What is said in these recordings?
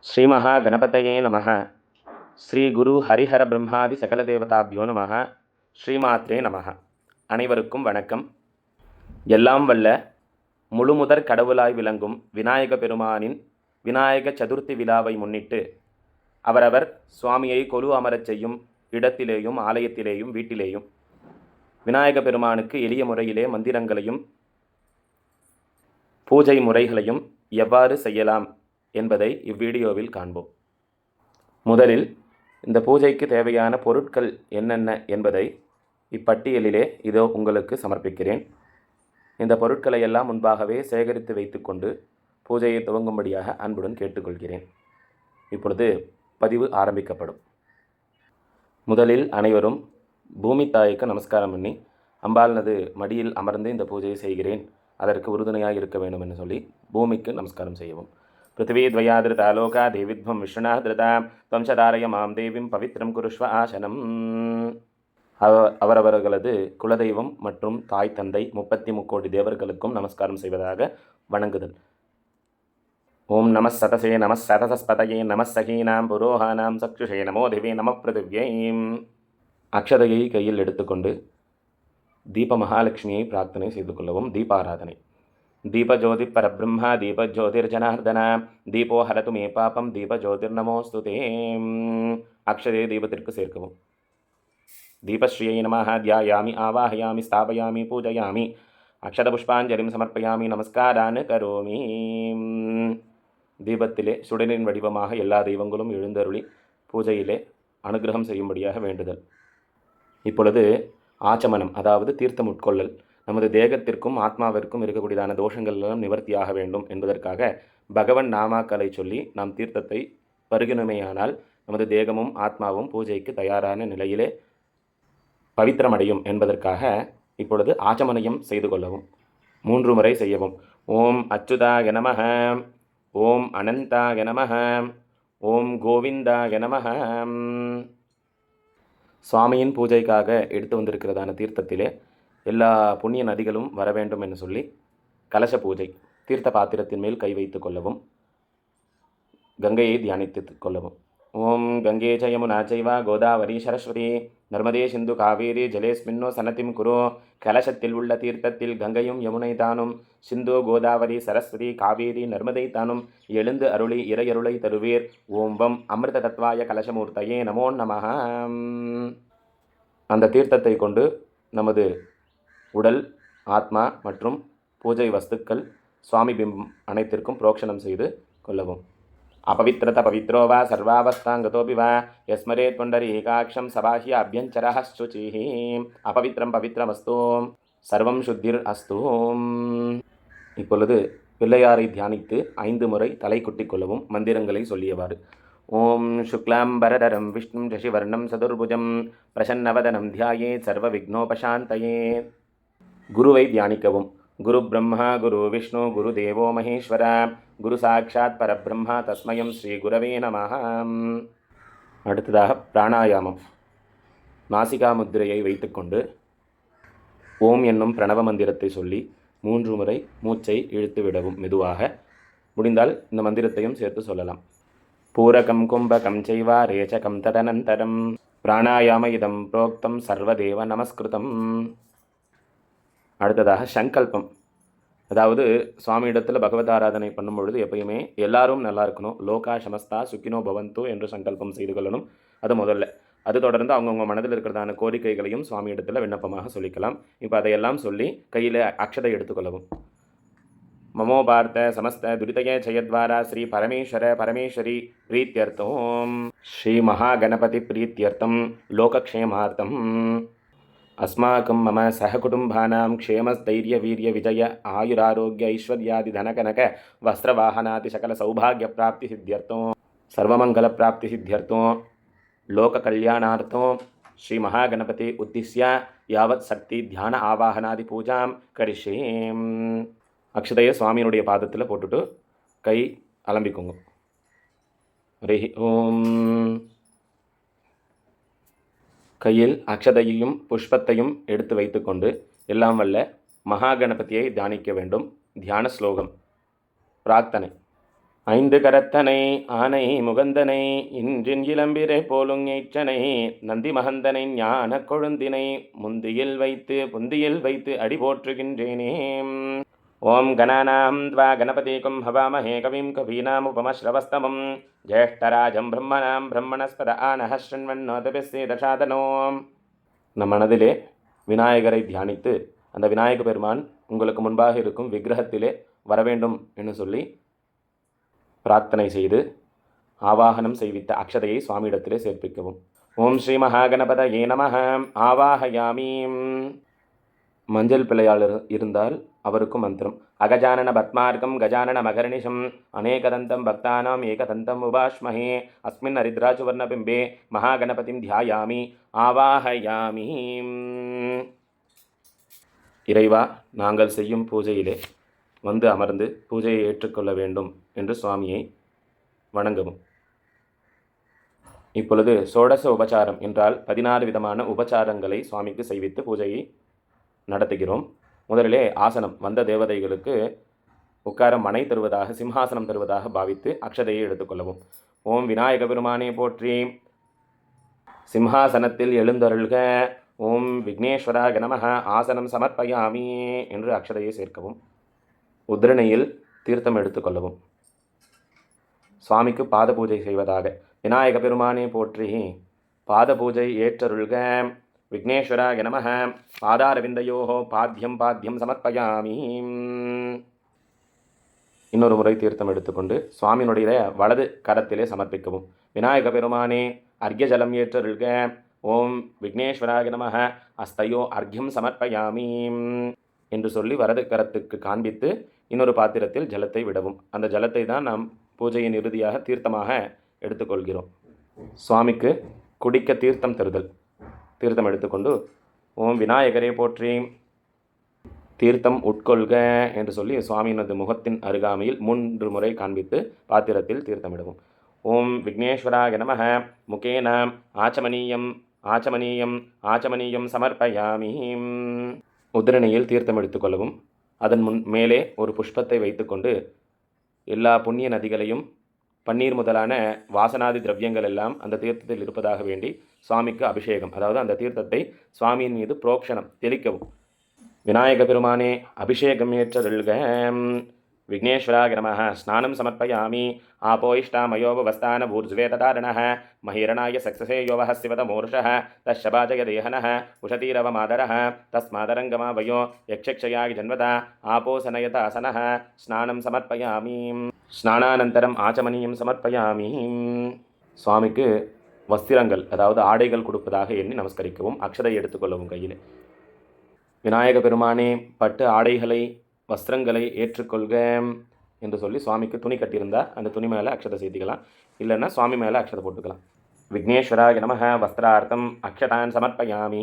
ஸ்ரீமஹாகணபதயே நமः. ஸ்ரீ குரு ஹரிஹர பிரம்மாதி சகல தேவதாபியோ நமः. ஸ்ரீமாத்ரே நமः. அனைவருக்கும் வணக்கம். எல்லாம் வல்ல முழுமுதற் கடவுளாய் விளங்கும் விநாயக பெருமானின் விநாயக சதுர்த்தி விழாவை முன்னிட்டு அவரவர் சுவாமியை கொலு அமரச் செய்யும் இடத்திலேயும் ஆலயத்திலேயும் வீட்டிலேயும் விநாயக பெருமானுக்கு எளிய முறையிலே மந்திரங்களையும் பூஜை முறைகளையும் எவ்வாறு செய்யலாம் என்பதை இவ்வீடியோவில் காண்போம். முதலில் இந்த பூஜைக்கு தேவையான பொருட்கள் என்னென்ன என்பதை இப்பட்டியலிலே இதோ உங்களுக்கு சமர்ப்பிக்கிறேன். இந்த பொருட்களை எல்லாம் முன்பாகவே சேகரித்து வைத்துக்கொண்டு பூஜையை துவங்கும்படியாக அன்புடன் கேட்டுக்கொள்கிறேன். இப்பொழுது பதிவு ஆரம்பிக்கப்படும். முதலில் அனைவரும் பூமி தாய்க்கு நமஸ்காரம் பண்ணி அம்பாள்னது மடியில் அமர்ந்து இந்த பூஜையை செய்கிறேன், அதற்கு உறுதுணையாக இருக்க வேண்டும் என்று சொல்லி பூமிக்கு நமஸ்காரம் செய்யவும். பிருத்திவி துவயாதிருதா லோகா தேவித்வம் விஷ்ணுனா திருதா துவம் சதாரய மாம் தேவிம் பவித்ரம் குருஷ்வ ஆசனம். அவரவர்களது குலதெய்வம் மற்றும் தாய் தந்தை 33 தேவர்களுக்கும் நமஸ்காரம் செய்வதாக வணங்குதல். ஓம் நம சதசே நம சதசஸ்பதயே நம சகீனாம் புரோஹானாம் சக்ஷுஷே நமோ தேவே நம பிருதிவ்யைம். அக்ஷதையை கையில் எடுத்துக்கொண்டு தீப மகாலட்சுமியை பிரார்த்தனை செய்து கொள்ளவும். தீபாராதனை. தீபஜோதி பரபிரம்மா தீபஜோதிர்ஜனார்தன தீபோ ஹரது மே பாபம் தீபஜோதிர் நமோஸ்துதே. அக்ஷதே தீபத்திற்கு சேர்க்கவும். தீபஸ்ரீயை நமஹ தியாயாமி ஆவாஹயாமி ஸ்தாபயாமி பூஜயாமி அக்ஷத புஷ்பாஞ்சலிம் சமர்ப்பயாமி நமஸ்காரான் கரோமி. தீபத்திலே சுடரின் வடிவமாக எல்லா தெய்வங்களும் எழுந்தருளி பூஜையிலே அனுகிரகம் செய்யும்படியாக வேண்டுதல். இப்பொழுது ஆச்சமனம், அதாவது தீர்த்தம் உட்கொள்ளல். நமது தேகத்திற்கும் ஆத்மாவிற்கும் இருக்கக்கூடியதான தோஷங்கள் எல்லாம் நிவர்த்தியாக வேண்டும் என்பதற்காக பகவன் நாமாக்களை சொல்லி நாம் தீர்த்தத்தை பருகினுமேயானால் நமது தேகமும் ஆத்மாவும் பூஜைக்கு தயாரான நிலையிலே பவித்திரமடையும் என்பதற்காக இப்பொழுது ஆச்சமனயம் செய்து கொள்ளவும். 3 முறை செய்யவும். ஓம் அச்சுதாய நமஹ, ஓம் அனந்தாய நமஹ, ஓம் கோவிந்தாய நமஹ. சுவாமியின் பூஜைக்காக எடுத்து வந்திருக்கிறதான தீர்த்தத்திலே எல்லா புண்ணிய நதிகளும் வர வேண்டும் என்று சொல்லி கலச பூஜை தீர்த்த பாத்திரத்தின் மேல் கை வைத்து கொள்ளவும். கங்கையை தியானித்து கொள்ளவும். ஓம் கங்கே ச யமுனா சைவ கோதாவரி சரஸ்வதி நர்மதே சிந்து காவேரி ஜலேஸ்மின்னோ சனதிம் குரு. கலசத்தில் உள்ள தீர்த்தத்தில் கங்கையும் யமுனை தானும் சிந்து கோதாவரி சரஸ்வதி காவேரி நர்மதை தானும் எழுந்து அருளி இறையருளை தருவீர். ஓம் வம் அமிர்த தத்வாய கலசமூர்த்தையே நமோ நமஹ. அந்த தீர்த்தத்தை கொண்டு நமது உடல், ஆத்மா மற்றும் பூஜை வஸ்துக்கள், சுவாமி பிம்பம் அனைத்திற்கும் புரோக்ஷணம் செய்து கொள்ளவும். அபவித்ரத பவித்ரோ வா சர்வாவஸ்தாங்கதோபி வா யஸ்மரேத் புண்டரீகாக்ஷம் சபாஹ்ய அபியஞ்சரஹ சுச்சிஹ. அபவித்ரம் பவித்ரமஸ்து சர்வம் சுத்திர் அஸ்து. இப்பொழுது பிள்ளையாரை தியானித்து 5 முறை தலை குட்டிக் கொள்ளவும். மந்திரங்களை சொல்லியவாறு. ஓம் சுக்லாம்பரதரம் விஷ்ணும் சசிவர்ணம் சதுர்புஜம் பிரசன்னவதனம் தியாயேத் சர்வ விக்னோபசாந்தயே. குருவை தியானிக்கவும். குரு பிரம்மா குரு விஷ்ணு குரு தேவோ மகேஸ்வர குரு சாட்சாத் பரபிரம்மா தஸ்மயம் ஸ்ரீ குரவே நமஹ. அடுத்ததாக பிராணாயாமம். நாசிகா முத்திரையை வைத்துக்கொண்டு ஓம் என்னும் பிரணவ மந்திரத்தை சொல்லி 3 முறை மூச்சை இழுத்து விடவும். மெதுவாக முடிந்தால் இந்த மந்திரத்தையும் சேர்த்து சொல்லலாம். பூரகம் கும்பகம் செய்வ ரேச்சகம் ததனந்தரம் பிராணாயாம இதம் புரோக்தம் சர்வதேவ நமஸ்கிருதம். அடுத்ததாக சங்கல்பம். அதாவது சுவாமி இடத்துல பகவத் ஆராதனை பண்ணும் பொழுது எப்பயுமே எல்லாரும் நல்லா இருக்கணும், லோகா சமஸ்தா சுக்கினோ பவந்து என்று சங்கல்பம் செய்து கொள்ளணும். அது முதல்ல. அது தொடர்ந்து அவங்கவுங்க மனதில் இருக்கிறதான கோரிக்கைகளையும் சுவாமி இடத்துல விண்ணப்பமாக சொல்லிக்கலாம். இப்போ அதையெல்லாம் சொல்லி கையில் அக்ஷதை எடுத்துக்கொள்ளவும். மமோ பார்த்த சமஸ்த துரிதய ஜெயத்வாரா ஸ்ரீ பரமேஸ்வர பரமேஸ்வரி பிரீத்தியர்த்தம் ஸ்ரீ மகாகணபதி பிரீத்தியர்த்தம் லோகக்ஷேமார்த்தம் அஸ்மாக்கம் மம சககுடும்பானாம் க்ஷேமஸ்தைரிய வீரிய விஜய ஆயுராரோக்கிய ஐஸ்வர்யாதி தனகனக வஸ்திரவாகனாதி சகல சௌபாகிய பிராப்தி சித்தியர்த்தம் சர்வமங்கல பிராப்தி சித்தியர்த்தம் லோக கல்யாணார்த்தம் ஸ்ரீ மகாகணபதி உத்திஸ்ய யாவத் சக்தி தியான ஆவாகனாதி பூஜாம் கரிஷ்யேம். அக்ஷதையை சுவாமியினுடைய பாதத்தில் போட்டுட்டு கை அலம்பிக்கோங்க. ஹரி ஓம். கையில் அக்ஷதையையும் புஷ்பத்தையும் எடுத்து வைத்துக்கொண்டு எல்லாம் வல்ல மகாகணபதியை தியானிக்க வேண்டும். தியான ஸ்லோகம். பிரார்த்தனை. ஐந்து கரத்தனை ஆனை முகந்தனை இன்றின் இளம்பிரை போலுங் ஏற்றனை நந்தி மகந்தனை ஞான கொழுந்தினை புந்தியில் வைத்து அடி போற்றுகின்றேனே. ஓம் கணானாம் த்வா கணபதிகும் ஹவாமஹே கவிம் கவீனாமுபமஸ்ரவஸ்தமம் ஜேஷ்டராஜம் பிரம்மணாம் பிரம்மணஸ்பத ஆனஹ ஷண்வன்னோதபிஸ்ஸேதசாதனோ. நம் மனதிலே விநாயகரை தியானித்து அந்த விநாயக பெருமான் உங்களுக்கு முன்பாக இருக்கும் விக்கிரகத்திலே வரவேண்டும் என்று சொல்லி பிரார்த்தனை செய்து ஆவாகனம் செய்வித்த அக்ஷதையை சுவாமியிடத்திலே சேர்ப்பிக்கவும். ஓம் ஸ்ரீ மகாகணபதயே நமஹ. ஆவாஹயாமீம். மஞ்சள் பிள்ளையால் இருந்தால் அவருக்கும் மந்திரம். அகஜானன பத்மார்க்கம் கஜானன மகர்நிஷம் அநேகதந்தம் பக்தானாம் ஏகதந்தம் உபாஷ்மஹே அஸ்மின் ஹரித்ராஜுவர்ண பிம்பே மகாகணபதிம் தியாயாமி ஆவாஹயாமி. இறைவா, நாங்கள் செய்யும் பூஜையிலே வந்து அமர்ந்து பூஜையை ஏற்றுக்கொள்ள வேண்டும் என்று சுவாமியை வணங்கவும். இப்பொழுது சோடச உபச்சாரம் என்றால் 16 விதமான உபச்சாரங்களை சுவாமிக்கு செய்வித்து பூஜையை நடத்துகிறோம். முதலிலே ஆசனம், வந்த தேவதைகளுக்கு உட்கார மனை தருவதாக, சிம்ஹாசனம் தருவதாக பாவித்து அக்ஷதையை எடுத்துக்கொள்ளவும். ஓம் விநாயக பெருமானே போற்றி. சிம்ஹாசனத்தில் எழுந்தருள்க. ஓம் விக்னேஸ்வராய நமஹ. ஆசனம் சமர்ப்பயாமி என்று அக்ஷதையை சேர்க்கவும். உத்ரணையில் தீர்த்தம் எடுத்துக்கொள்ளவும். சுவாமிக்கு பாத பூஜை செய்வதாக. விநாயக பெருமானே போற்றி. பாத பூஜை ஏற்றருள்க. விக்னேஸ்வராய நமஹ. பாதாரவிந்தயோஹோ பாத்தியம் சமர்ப்பயாமி. இன்னொரு முறை தீர்த்தம் எடுத்துக்கொண்டு சுவாமியினுடைய வலது கரத்திலே சமர்ப்பிக்கவும். விநாயக பெருமானே அர்க்யஜலம் ஏற்றருள்க. ஓம் விக்னேஸ்வராய நமஹ. அஸ்தயோ அர்க்யம் சமர்ப்பயாமி என்று சொல்லி வரது கரத்துக்கு காண்பித்து இன்னொரு பாத்திரத்தில் ஜலத்தை விடவும். அந்த ஜலத்தை தான் நாம் பூஜையின் இறுதியாக தீர்த்தமாக எடுத்துக்கொள்கிறோம். சுவாமிக்கு குடிக்க தீர்த்தம் தருதல். தீர்த்தம் எடுத்துக்கொண்டு ஓம் விநாயகரே போற்றி. தீர்த்தம் உட்கொள்க என்று சொல்லி சுவாமியினது முகத்தின் அருகாமையில் 3 முறை காண்பித்து பாத்திரத்தில் தீர்த்தமிடவும். ஓம் விக்னேஸ்வராய நமஹ. முகேன ஆச்சமனீயம் சமர்ப்பயாமி. உதிரணையில் தீர்த்தம் எடுத்துக்கொள்ளவும். அதன் மேலே ஒரு புஷ்பத்தை வைத்துக்கொண்டு எல்லா புண்ணிய நதிகளையும் பன்னீர் முதலான வாசனாதி திரவியங்கள் எல்லாம் அந்த தீர்த்தத்தில் இருப்பதாக வேண்டி சுவாமிக்கு அபிஷேகம், அதாவது அந்த தீர்த்தத்தை சுவாமியின் மீது புரோக்ஷணம் தெளிக்கவும். விநாயக பெருமானே அபிஷேகம் ஏற்றருள்க. விக்னேஸ்வராய நமஹ. ஸ்நானம் சமர்ப்பயாமி. ஆபோயிஷ்டாமயோபவஸ்தான ஊர்ஜ்வேததாரணः மஹீரணாய சக்சசே யோவஹ சிவதமூர்ஷः தஷ்ஷபாஜய தேஹனः உஷதீரவமாதரः தஸ்மாதரங்கமாவயோ யக்ஷக்ஷயாய ஜன்வதா ஆபோசனயத அசனः. ஸ்நானம் சமர்ப்பயாமி. ஸ்நானானந்தரம் ஆச்சமனியம் சமர்ப்பயாமி. சுவாமிக்கு வஸ்திரங்கள், அதாவது ஆடைகள் கொடுப்பதாக எண்ணி நமஸ்கரிக்கவும். அக்ஷதை எடுத்துக்கொள்ளவும் கையில். விநாயக பெருமானே பட்டு ஆடைகளை வஸ்திரங்களை ஏற்றுக்கொள்க என்று சொல்லி சுவாமிக்கு துணி கட்டியிருந்தால் அந்த துணி மேலே அக்ஷதை செய்திக்கலாம், இல்லைன்னா சுவாமி மேலே அக்ஷதை போட்டுக்கலாம். விக்னேஸ்வராய நமஹ. வஸ்திரார்த்தம் அக்ஷதான் சமர்ப்பயாமி.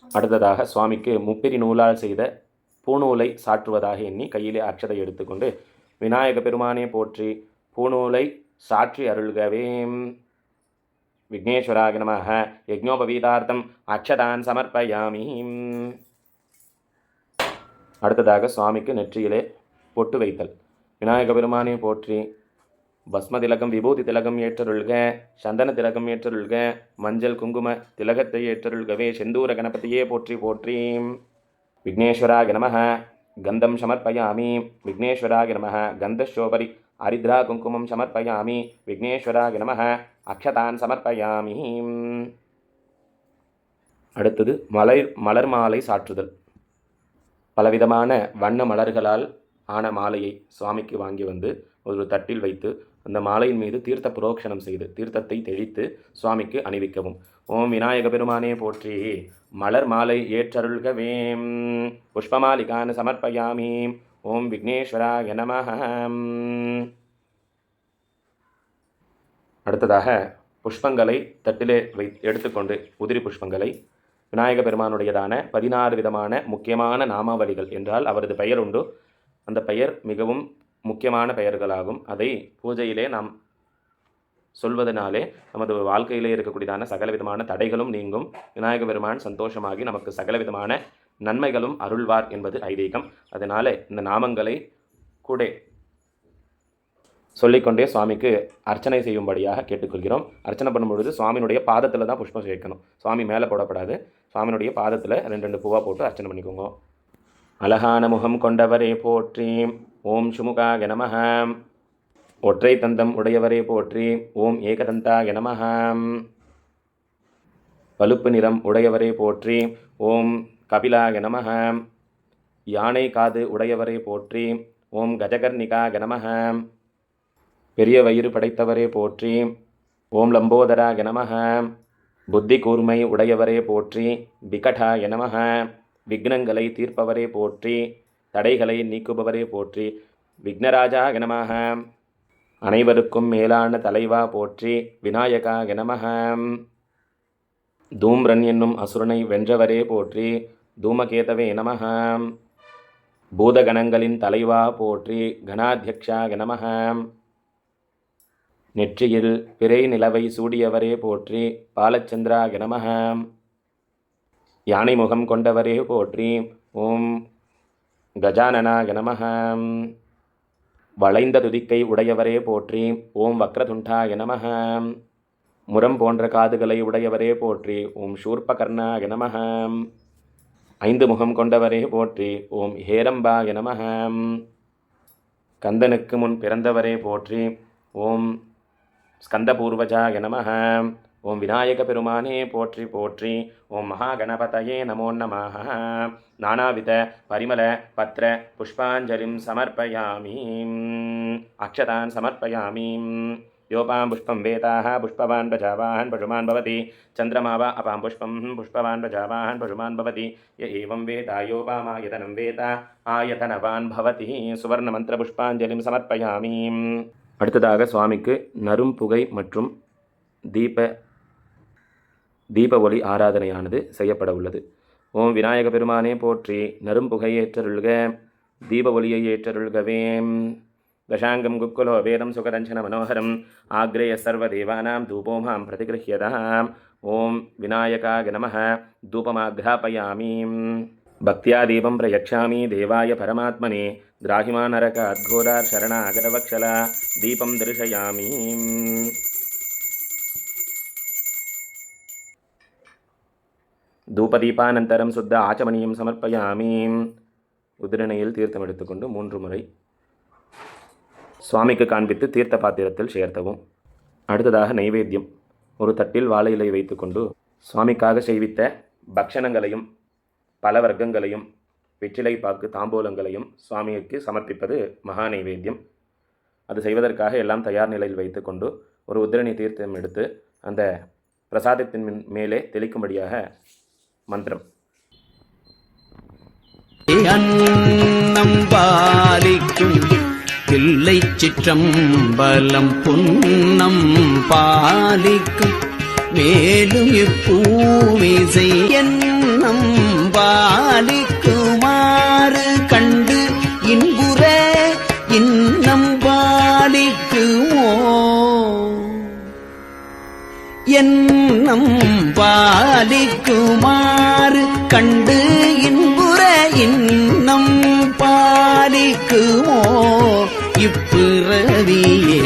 அடுத்ததாக சுவாமிக்கு முப்பிரி நூலால் செய்த பூநூலை சாற்றுவதாக எண்ணி கையிலே அக்ஷதை எடுத்துக்கொண்டு விநாயக பெருமானே போற்றி. பூநூலை சாற்றி அருள்கவே. விக்னேஸ்வராய நமஹ. யஜ்ஞோபவீதார்த்தம் அக்ஷதான் சமர்ப்பயாமி. அடுத்ததாக சுவாமிக்கு நெற்றியிலே பொட்டு வைத்தல். விநாயக பெருமானே போற்றி. பஸ்ம திலகம் விபூதி திலகம் ஏற்றருள்க. சந்தன திலகம் ஏற்றருள்க. மஞ்சள் குங்கும திலகத்தை ஏற்றருள்கவே. செந்தூர கணபதியே போற்றி போற்றி. விக்னேஸ்வராய நமஹ. கந்தம் சமர்ப்பயாமி. விக்னேஸ்வராய நமஹ. கந்தஷோபரி அரித்ரா குங்குமம் சமர்ப்பயாமி. விக்னேஸ்வராய நமஹ. அக்ஷதான் சமர்ப்பயாமி. அடுத்தது மலர் மாலை சாற்றுதல். பலவிதமான வண்ண மலர்களால் ஆன மாலையை சுவாமிக்கு வாங்கி வந்து ஒரு தட்டில் வைத்து அந்த மாலையின் மீது தீர்த்த புரோக்ஷணம் செய்து தீர்த்தத்தை தெளித்து சுவாமிக்கு அணிவிக்கவும். ஓம் விநாயக பெருமானே போற்றி. மலர் மாலை ஏற்றருள்கவே. புஷ்பமாலிகான் சமர்ப்பயாமி. ஓம் விக்னேஸ்வராய நமஹ. அடுத்ததாக புஷ்பங்களை தட்டிலே எடுத்துக்கொண்டு உதிரி புஷ்பங்களை விநாயக பெருமானுடையதான 16 விதமான முக்கியமான நாமாவளிகள் என்றால் அவரது பெயர் உண்டு. அந்த பெயர் மிகவும் முக்கியமான பெயர்களாகும். அதை பூஜையிலே நாம் சொல்வதனாலே நமது வாழ்க்கையிலே இருக்கக்கூடியதான சகலவிதமான தடைகளும் நீங்கும். விநாயக பெருமான் சந்தோஷமாகி நமக்கு சகலவிதமான நன்மைகளும் அருள்வார் என்பது ஐதீகம். அதனாலே இந்த நாமங்களை கூட சொல்லிக்கொண்டே சுவாமிக்கு அர்ச்சனை செய்யும்படியாக கேட்டுக்கொள்கிறோம். அர்ச்சனை பண்ணும்பொழுது சுவாமியினுடைய பாதத்தில் தான் புஷ்பம் சேர்க்கணும். சுவாமி மேலே போடப்படாது. சுவாமியினுடைய பாதத்தில் 2 பூவாக போட்டு அர்ச்சனை பண்ணிக்கோங்க. அழகான முகம் கொண்டவரே போற்றி. ஓம் சுமுகாய நமஹ. ஒற்றை தந்தம் உடையவரே போற்றி. ஓம் ஏகதந்தாய நமஹ. பழுப்பு நிறம் உடையவரே போற்றி. ஓம் கபிலாய நமஹ. யானை காது உடையவரே போற்றி. ஓம் கஜகர்ணிகாய நமஹ. பெரிய வயிறு படைத்தவரே போற்றி. ஓம் லம்போதராய நமஹ. புத்தி கூர்மை உடையவரே போற்றி. விகடாய நமஹ. விக்னங்களை தீர்ப்பவரே போற்றி. தடைகளை நீக்குபவரே போற்றி. விக்னராஜாய நமஹ. அனைவருக்கும் மேலான தலைவா போற்றி. விநாயகாய நமஹ. தூம்ரன் என்னும் அசுரனை வென்றவரே போற்றி. தூமகேதவே நமஹ. பூதகணங்களின் தலைவா போற்றி. கணாத்யக்ஷாய நமஹ. நெற்றியில் பிறை நிலவை சூடியவரே போற்றி. பாலச்சந்திராய நமஹ. யானை முகம் கொண்டவரே போற்றி. ஓம் கஜானனாய நமஹ. வளைந்த துதிக்கை உடையவரே போற்றி. ஓம் வக்ரதுண்டாய நமஹ. முரம் போன்ற காதுகளை உடையவரே போற்றி. ஓம் சூர்பகர்ணாய நமஹ. 5 முகம் கொண்டவரே போற்றி. ஓம் ஹேரம்பாய நமஹ. கந்தனுக்கு முன் பிறந்தவரே போற்றி. ஓம் ஸ்கந்தபூர்வஜாய நமஹ. ஓம் விநாயக பெருமானே போற்றி போற்றி. ஓம் மகாகணபதயே நமோ நமஹ. நானாவித பரிமள பத்ர புஷ்பாஞ்சலிம் சமர்ப்பயாமி. அக்ஷதான் சமர்ப்பயாமி. யோபாம் புஷ்பம் வேதாः புஷ்பவான் பிரஜாவான் பசுமான் பவதி. சந்திரமா வா அபாம் புஷ்பம் புஷ்பவான் பிரஜாவான் பசுமான் பவதி. ய ஏவம் வேதா யோபாமாயதனம் வேதா ஆயதனவான் பவதி. சுவர்ண மந்திர புஷ்பாஞ்சலிம் சமர்ப்பயாமி. அடுத்ததாக சுவாமிக்கு நரும் புகை மற்றும் தீப ஒளி ஆராதனையானது செய்யப்பட உள்ளது. ஓம் விநாயக பெருமானே போற்றி. நரும் புகை ஏற்றருள்க. தீப ஒளியை ஏற்றருள்கவே. தசாங்கம் குக்குலோ வேதம் சுகரஞ்சன மனோகரம் ஆக்ரேய சர்வதேவானாம் தூபோமாம் பிரதிகிருஹ்யதாம். ஓம் விநாயகாய நமஹ. தூபமாக்ராபயாமி. பக்தியா தீபம் பிரயக்ஷாமி தேவாய பரமாத்மனே. கிராஹிமா நரக அத்கோரார் சரணாகதவக்ஷலா. தீபம் தரிசயாமி. தூபதீபானந்தரம் சுத்த ஆச்சமணியம் சமர்ப்பயாமி. உதிரணையில் தீர்த்தம் எடுத்துக்கொண்டு 3 முறை சுவாமிக்கு காண்பித்து தீர்த்த பாத்திரத்தில் சேர்த்தவும். அடுத்ததாக நைவேத்தியம். ஒரு தட்டில் வாழை இலை வைத்துக்கொண்டு சுவாமிக்காக செய்வித்த பக்ஷணங்களையும் பல வர்க்கங்களையும் வெற்றிலை பாக்கு தாம்பூலங்களையும் சுவாமிக்கு சமர்ப்பிப்பது மகா நைவேத்தியம். அது செய்வதற்காக எல்லாம் தயார் நிலையில் வைத்துக்கொண்டு ஒரு உதிரணி தீர்த்தம் எடுத்து அந்த பிரசாதத்தின் மேலே தெளிக்கும்படியாக மந்திரம். அன்னம் பாலிக்கும் பிள்ளை சிற்றம்பலம் புன்னம் பாலிக்கும் மேலும் இப்பூமிசை என்னம் பாலிக்குமாறு கண்டு இன்புற இன்னம் பாலிக்குமோ. என்னம் பாலிக்குமாறு கண்டு இன்புற இன்னம் பாலிக்குமோ இப்பிறவியே.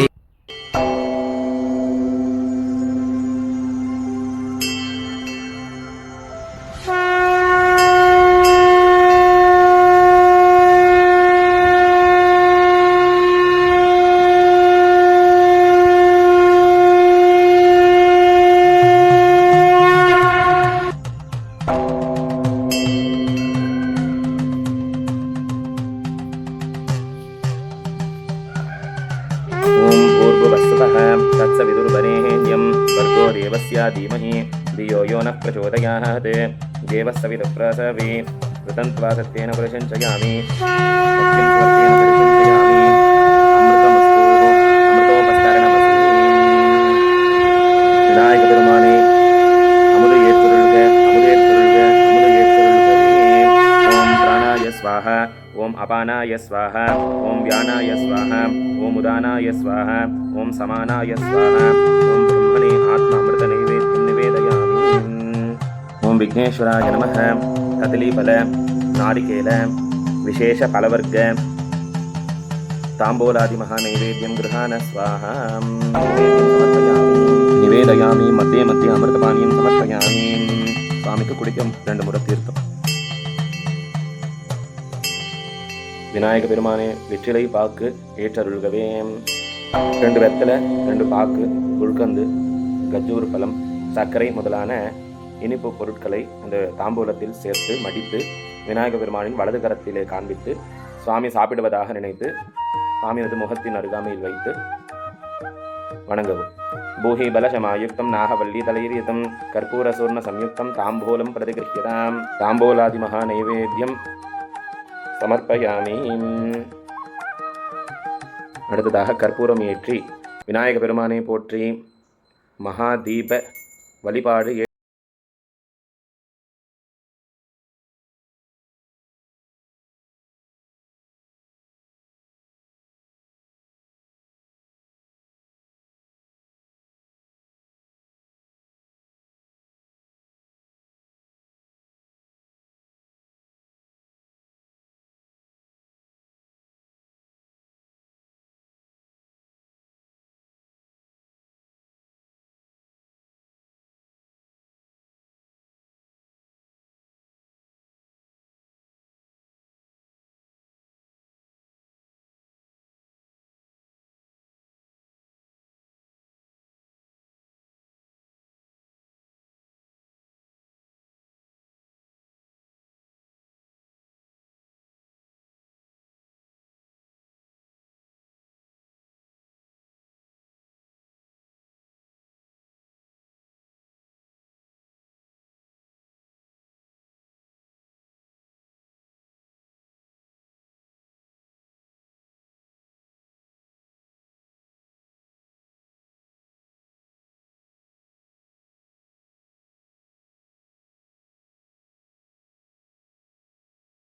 धीमहि धियो यो न प्रचोदयात्. देवः सवितुः ऋतं त्वा सत्येन परिषञ्चयामि. விநாயக பெருமானே அமுது ஏற்பொருள்க அமுது ஏற்பொருள்க அமுது ஏற்பொருள்கவே. ஓம் பிராணாய ஸ்வாஹா. ஓம் அபானாய ஸ்வாஹா. ஓம் வியானாய ஸ்வாஹா. ஓம் உதானாய ஸ்வாஹா. ஓம் சமானாய ஸ்வாஹா. ஓம் பிரம்மணே ஆத்மா அமிர்த நைவேத்யம் நிவேதயாமி. ஓம் விக்னேஸ்வராய நமஹ. கதலி பல நாரிகேல விசேஷ பலவர்க்க ताम्बूलादि महानैवेद्यं गृहाण स्वाहा समर्पयामि निवेदयामि मध्ये मध्ये अमृतपानीयं समर्पयामि स्वामिக்கு குடிக்கும் 2 முறை தீர்த்தம் விநாயக பெருமானே வெற்றிலை பாக்கு ஏற்றருள்கவே 2 வெத்தலை 2 பாக்கு குல்கந்து கஜூர் பழம் சர்க்கரை முதலான இனிப்பு பொருட்களை அந்த தாம்பூலத்தில் சேர்த்து மடித்து விநாயக பெருமானின் வலது கரத்திலே காண்பித்து சுவாமி சாப்பிடுவதாக நினைத்து சுவாமியது முகத்தின் அருகாமையில் வைத்து வணங்கவும். பூஹி பலசமாயுக்தம் நாகவல்லி தலைரியதம் கற்பூர சூர்ண சம்யுக்தம் தாம்பூலம் பிரதிகிருஹ்யதாம் தாம்பூலாதி மகா நைவேத்யம் சமர்ப்பயாமி. அடுத்ததாக கற்பூரம் ஏற்றி விநாயக பெருமானை போற்றி மகா தீப வழிபாடு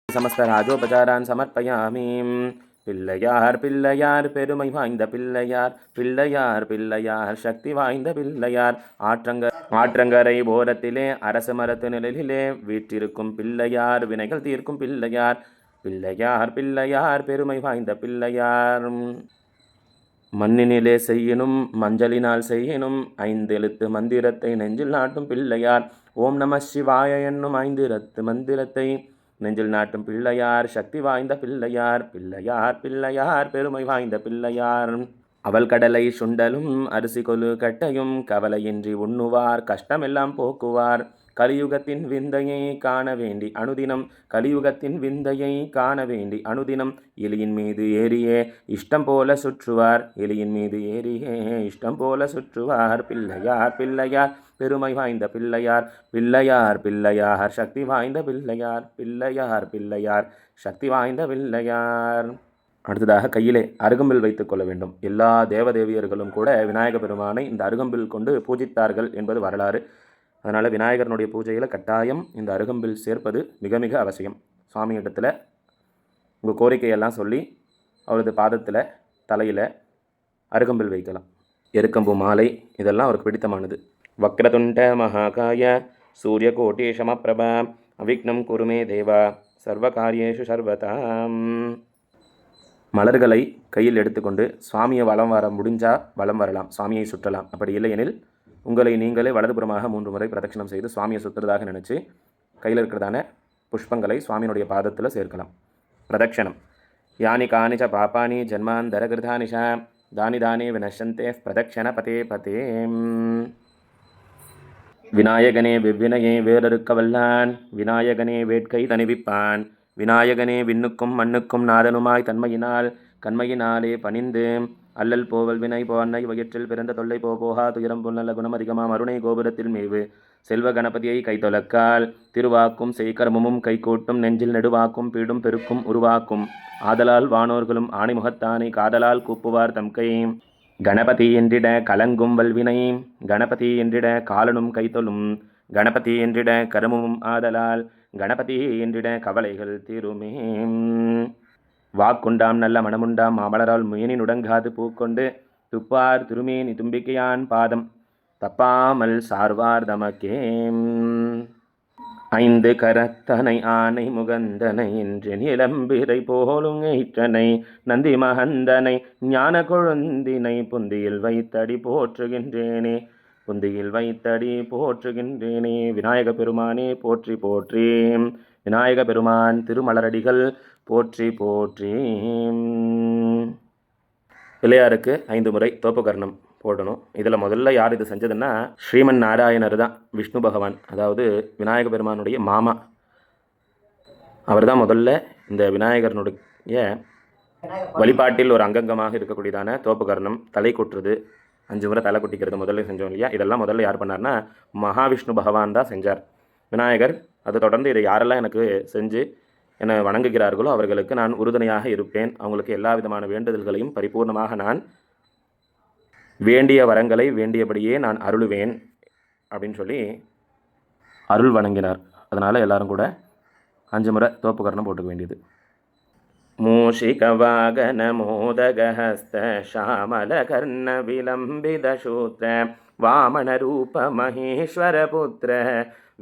சமஸ்த ராஜோபசாரான் சமர்ப்பயாமி. பிள்ளையார் பிள்ளையார் பெருமை வாய்ந்த பிள்ளையார் பிள்ளையார் பிள்ளையார் சக்தி வாய்ந்த பிள்ளையார் ஆற்றங்கரை ஓரத்திலே அரச மரத்து நிழலிலே வீற்றிருக்கும் பிள்ளையார் வினைகள் தீர்க்கும் பிள்ளையார் பிள்ளையார் பிள்ளையார் பெருமை வாய்ந்த பிள்ளையார். மண்ணினிலே செய்யணும் மஞ்சளினால் செய்யணும் 5 எழுத்து மந்திரத்தை நெஞ்சில் நாட்டும் பிள்ளையார். ஓம் நம சிவாய என்னும் 5 எழுத்து மந்திரத்தை நெஞ்சில் நாட்டும் பிள்ளையார் சக்தி வாய்ந்த பிள்ளையார் பிள்ளையார் பிள்ளையார் பெருமை வாய்ந்த பிள்ளையார். அவள் கடலை சுண்டலும் அரிசி கொலு கட்டையும் கவலையின்றி உண்ணுவார் கஷ்டமெல்லாம் போக்குவார். கலியுகத்தின் விந்தையை காண வேண்டி அனுதினம் கலியுகத்தின் விந்தையை காண வேண்டி அனுதினம் எலியின் மீது ஏறியே இஷ்டம் போல சுற்றுவார் எலியின் மீது ஏறியே இஷ்டம் போல சுற்றுவார். பிள்ளையார் பிள்ளையார் பெருமை வாய்ந்த பிள்ளையார் பிள்ளையார் பிள்ளையார் சக்தி வாய்ந்த பிள்ளையார் பிள்ளையார் பிள்ளையார் சக்தி வாய்ந்த பிள்ளையார். அடுத்ததாக கையிலே அருகம்பில் வைத்துக் கொள்ள வேண்டும். எல்லா தேவதேவியர்களும் கூட விநாயக பெருமானை இந்த அருகம்பில் கொண்டு பூஜித்தார்கள் என்பது வரலாறு. அதனால் விநாயகரனுடைய பூஜையில் கட்டாயம் இந்த அருகம்பில் சேர்ப்பது மிக மிக அவசியம். சுவாமி இடத்துல உங்கள் கோரிக்கையெல்லாம் சொல்லி அவரது பாதத்தில் தலையில் அருகம்பில் வைக்கலாம். எருக்கம்பு மாலை இதெல்லாம் அவருக்கு பிடித்தமானது. வக்ரதுண்ட மகாகாய சூரியகோட்டி சமப்பிரபா அவிக்னம் குருமே தேவா சர்வகாரியேஷு சர்வதாம். மலர்களை கையில் எடுத்துக்கொண்டு சுவாமியை வலம் வர முடிஞ்சால் வலம் வரலாம், சுவாமியை சுற்றலாம். அப்படி இல்லையெனில் உங்களை நீங்களே வலதுபுறமாக 3 முறை பிரதட்சணம் செய்து சுவாமியை சுற்றுறதாக நினச்சி கையில் இருக்கிறதான புஷ்பங்களை சுவாமியினுடைய பாதத்தில் சேர்க்கலாம். பிரதட்சணம். யானி காணிச்ச பாப்பானி ஜன்மாந்தர கிருதானிஷா தானி தானே வினஷந்தே பிரதட்சண பதே பதே. விநாயகனே வெவ்வினையே வேறறுக்க வல்லான் விநாயகனே வேட்கை தணிவிப்பான் விநாயகனே விண்ணுக்கும் மண்ணுக்கும் நாதனுமாய் தன்மையினால் கண்மையினாலே பணிந்து அல்லல் போவல் வினை போன்னை வயிற்றில் பிறந்த தொல்லை போகா துயரம் பொன்னல்ல குணம் அதிகமாம் அருணை கோபுரத்தில் மேவு செல்வ கணபதியை கைத்தொலக்கால் திருவாக்கும் செய்கர்மமும் கைகூட்டும் நெஞ்சில் நெடுவாக்கும் பீடும் பெருக்கும் உருவாக்கும் ஆதலால் வானோர்களும் ஆணிமுகத்தானை காதலால் கூப்புவார் தம் கை. கணபதி என்றிட கலங்கும் வல்வினை கணபதி என்றிட காலனும் கைத்தொலும் கணபதி என்றிட கருமமும் ஆதலால் கணபதி என்றிட கவலைகள் தீருமே. வாக்குண்டாம் நல்ல மனமுண்டாம் மாமலரால் முயனி நுடங்காது பூக்கொண்டு துப்பார் திருமேனி தும்பிக்கையான் பாதம் தப்பாமல் சார்வார் தமக்கே. ஐந்து கரத்தனை ஆனை முகந்தனை என்று நிலம்பிரை போலும் ஏற்றனை நந்தி மகந்தனை ஞான கொழுந்தினை புந்தியில் வைத்தடி போற்றுகின்றேனே புந்தியில் வைத்தடி போற்றுகின்றேனே. விநாயக பெருமானே போற்றி போற்றி. விநாயக பெருமான் திருமலரடிகள் போற்றி போற்றி. பிள்ளையாருக்கு 5 முறை தோப்புகரணம் போடணும். இதில் முதல்ல யார் இது செஞ்சதுன்னா ஸ்ரீமன் நாராயணர் தான், விஷ்ணு பகவான், அதாவது விநாயக பெருமானுடைய மாமா. அவர் தான் முதல்ல இந்த விநாயகரனுடைய வழிபாட்டில் ஒரு அங்கங்கமாக இருக்கக்கூடியதான தோப்புகரணம், தலை கொட்டுறது, 5 முறை தலை கொட்டிக்கிறது முதல்ல செஞ்சோம் இல்லையா. இதெல்லாம் முதல்ல யார் பண்ணார்னா மகாவிஷ்ணு பகவான் தான் செஞ்சார். விநாயகர் அதை தொடர்ந்து இதை யாரெல்லாம் எனக்கு செஞ்சு என்னை வணங்குகிறார்களோ அவர்களுக்கு நான் உறுதுணையாக இருப்பேன், அவங்களுக்கு எல்லா விதமான வேண்டுதல்களையும் பரிபூர்ணமாக நான் வேண்டிய வரங்களை வேண்டியபடியே நான் அருளுவேன் அப்படின்னு சொல்லி அருள் வணங்கினார். அதனால் எல்லாரும் கூட 5 முறை தோப்புகரணம் போட்டுக்க வேண்டியது. மூஷிக வாகன மோதகஹஸ்த ஷாமல கர்ண விலம்பித சூத்ர வாமன ரூப மகேஸ்வர புத்திர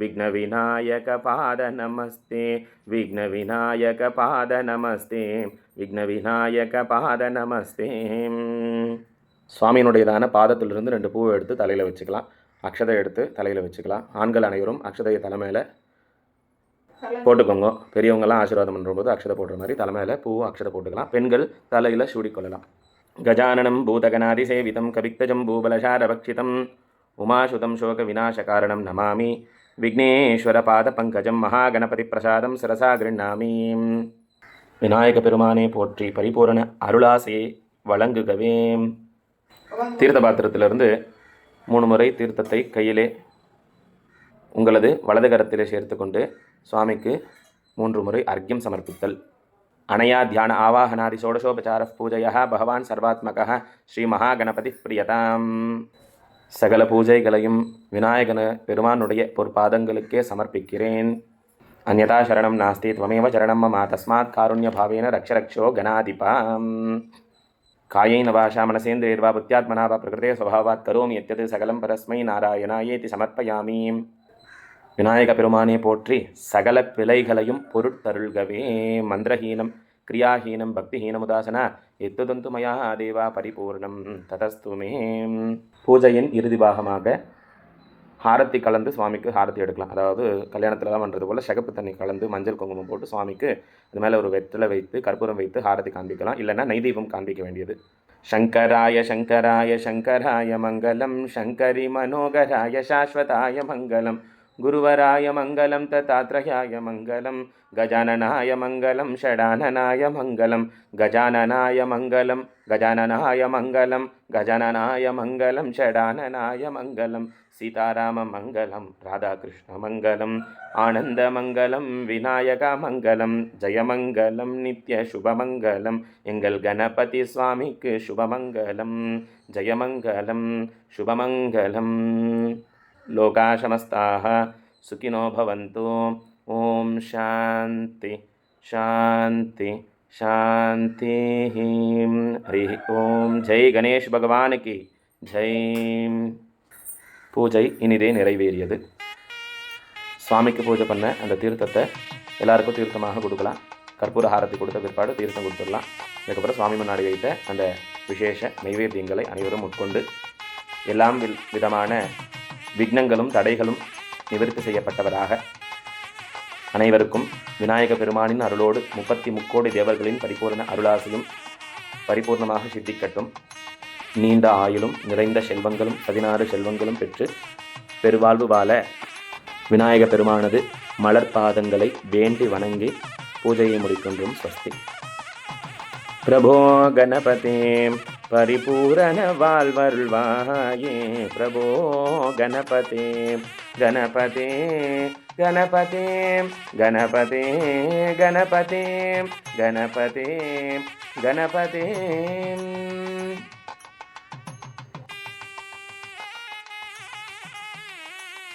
விக்ன விநாயக பாத நமஸ்தே விக்ன விநாயக பாத நமஸ்தே விக்ன விநாயக பாத நமஸ்தே. சுவாமியினுடையதான பாதத்திலிருந்து 2 பூவை எடுத்து தலையில் வச்சுக்கலாம், அக்ஷதை எடுத்து தலையில் வச்சுக்கலாம். ஆண்கள் அனைவரும் அக்ஷதையை தலைமையில் போட்டுக்கோங்க. பெரியவங்கெல்லாம் ஆசீர்வாதம் பண்ணும்போது அக்ஷதை போடுற மாதிரி தலைமையில் பூவும் அக்ஷதை போட்டுக்கலாம். பெண்கள் தலையில் சூடிக்கொள்ளலாம். கஜானனம் பூதகணாதி சேவிதம் கவிக்தஜம் பூபலசாரபக்ஷிதம் உமாசுதம் சோக விநாச காரணம் நமாமி விக்னேஸ்வர பாத பங்கஜம் மகாகணபதி பிரசாதம் சிரசா கிருண்ணாமி. விநாயக பெருமானே போற்றி, பரிபூரண அருளாசையை வழங்குகவே. தீர்த்த பாத்திரத்திலிருந்து 3 முறை தீர்த்தத்தை கையிலே உங்களது வலது கரத்திலே சேர்த்து கொண்டு சுவாமிக்கு 3 முறை அர்க்கியம் சமர்ப்பித்தல். அனயா தியான ஆவாகனாதி ஷோடசோபசார பூஜையா பகவான் சர்வாத்மக ஸ்ரீ மகாகணபதி பிரியதாம். சகல பூஜைகளையும் விநாயகன பெருமானுடைய பொற்பாதங்களுக்கே சமர்ப்பிக்கிறேன். அந்யதா சரணம் நாஸ்தி த்வமேவ சரணம் மம தஸ்மாத் காருண்ய பாவேன ரக்ஷ ரக்ஷோ கணாதிபாம். காயேன வாசா மனசேந்திரேர்வா புத்தியாத்மனா வா பிரகிருதே ஸ்வபாவாத் கரோமி யத்யத் சகலம் பரஸ்மை நாராயணாயேதி சமர்ப்பயாமி. விநாயக பெருமானே போற்றி, சகல பிழைகளையும் பொருட்தருள்கவே. மந்திரஹீனம் கிரியாஹீனம் பக்திஹீனமுதாசனா எத்துதந்து மயா தேவா பரிபூர்ணம் ததஸ்து மே. பூஜையின் இறுதி பாகமாக ஹாரத்தி கலந்து சுவாமிக்கு ஹாரத்தி எடுக்கலாம். அதாவது கல்யாணத்தில் தான் பண்ணுறது போல் சிகப்பு தண்ணி கலந்து மஞ்சள் குங்குமம் போட்டு சுவாமிக்கு அது மேலே ஒரு வெற்றிலை வைத்து கற்பூரம் வைத்து ஹாரத்தி காண்பிக்கலாம். இல்லைன்னா நெய்தீபம் காண்பிக்க வேண்டியது. சங்கராய சங்கராய சங்கராய மங்களம் சங்கரி மனோகராய சாஸ்வதாய மங்களம் குருவராய மங்களம் தத்தாத்ரயாய மங்களம் கஜானனாய மங்களம் ஷடானனாய மங்களம் கஜானனாய மங்களம் கஜானனாய மங்களம் கஜானனாய மங்களம் ஷடானனாய மங்களம் சீதாராம மங்களம் ராதாகிருஷ்ண மங்களம் ஆனந்த மங்களம் விநாயக மங்களம் ஜெயமங்கலம் நித்ய சுபமங்கலம். எங்கள் கணபதி சுவாமிக்கு சுபமங்கலம் ஜெயமங்கலம் சுபமங்கலம். லோகா சமஸ்தாः சுகினோ பவந்து. ஓம் சாந்தி சாந்தி சாந்தி. ஹரி ஓம். ஜெய் கணேஷ் பகவானுக்கு ஜெய். பூஜை இனிதே நிறைவேறியது. சுவாமிக்கு பூஜை பண்ண அந்த தீர்த்தத்தை எல்லாருக்கும் தீர்த்தமாக கொடுக்கலாம். கற்பூர ஹாரத்தி கொடுத்த பிற்பாடு தீர்த்தம் கொடுத்துடலாம். அதுக்கப்புறம் சுவாமி முன்னாடி வைத்த அந்த விசேஷ நைவேத்தியங்களை அனைவரும் உட்கொண்டு எல்லாம் விதமான விக்னங்களும் தடைகளும் நிவர்த்தி செய்யப்பட்டவராக அனைவருக்கும் விநாயக பெருமானின் அருளோடு 33 தேவர்களின் பரிபூர்ண அருளாசையும் பரிபூர்ணமாக சித்திக்கட்டும். நீண்ட ஆயுளும் நிறைந்த செல்வங்களும் 16 செல்வங்களும் பெற்று பெருவாழ்வு வாழ விநாயக பெருமானது மலர்பாதங்களை வேண்டி வணங்கி பூஜையை முடிக்கின்றோம். ஸ்வஸ்தி. பிரபோ கணபதே பரிபூரண வாழ்வருள்வாயே. பிரபோ கணபதே கணபதே கணபதே கணபதே கணபதே கணபதே கணபதே.